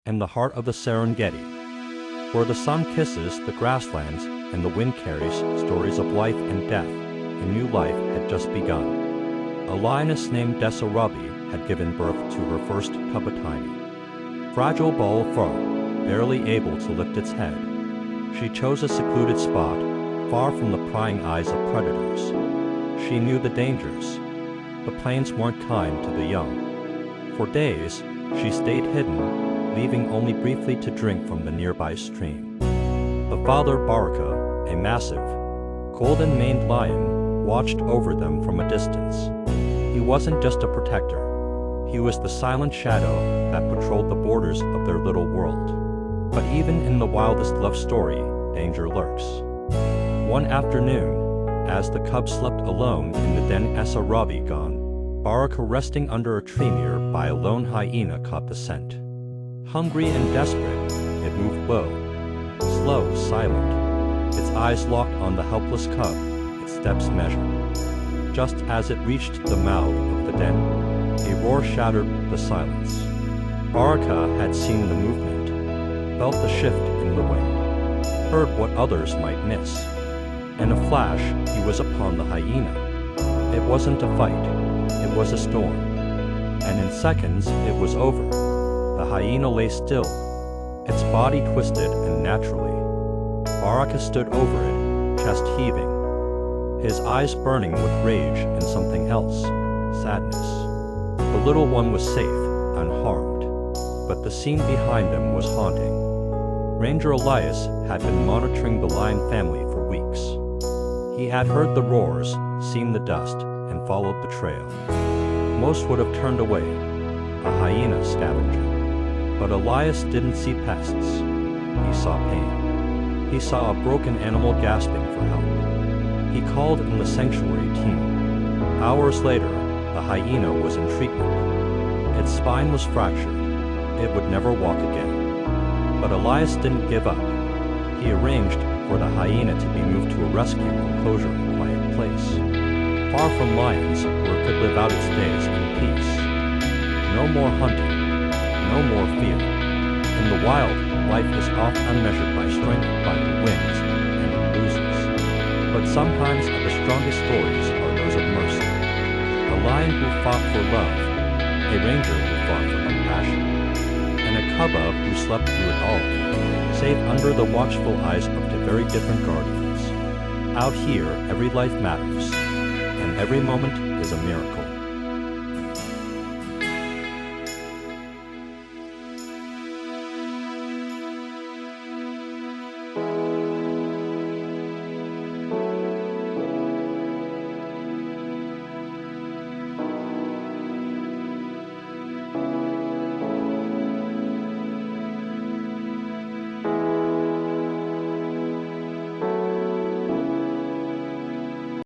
in the heart of the Serengeti, where the sun kisses the grasslands and the wind carries stories of life and death. A new life had just begun. A lioness named Sarabi had given birth to her first cub, a tiny, fragile ball of fur, barely able to lift its head. She chose a secluded spot, far from the prying eyes of predators. She knew the dangers. The plains weren't kind to the young. For days, she stayed hidden, leaving only briefly to drink from the nearby stream. The father Baraka, a massive, golden-maned lion, watched over them from a distance. He wasn't just a protector. He was the silent shadow that patrolled the borders of their little world. But even in the wildest love story, danger lurks. One afternoon, as the cub slept alone in the den, Sarabi gone, Baraka, resting under a tree near by a lone hyena, caught the scent. Hungry and desperate, it moved low, slow, silent, its eyes locked on the helpless cub, its steps measured. Just as it reached the mouth of the den, a roar shattered the silence. Baraka had seen the movement, felt the shift in the wind, heard what others might miss. In a flash, he was upon the hyena. It wasn't a fight, it was a storm. And in seconds, it was over. The hyena lay still, its body twisted and naturally. Baraka stood over it, chest heaving, his eyes burning with rage and something else, sadness. The little one was safe, unharmed, but the scene behind them was haunting. Ranger Elias had been monitoring the lion family for weeks. He had heard the roars, seen the dust, and followed the trail. Most would have turned away, a hyena scavenger. But Elias didn't see pests. He saw pain. He saw a broken animal gasping for help. He called in the sanctuary team. Hours later, the hyena was in treatment. Its spine was fractured. It would never walk again. But Elias didn't give up. He arranged for the hyena to be moved to a rescue enclosure in a quiet place, far from lions, where it could live out its days in peace. No more hunting, no more fear. In the wild, life is oft unmeasured by strength, by who wins and who loses. But sometimes the strongest stories are those of mercy. A lion who fought for love, a ranger who fought for compassion, and a cub who slept through it all, safe under the watchful eyes of two very different guardians. Out here, every life matters, and every moment is a miracle.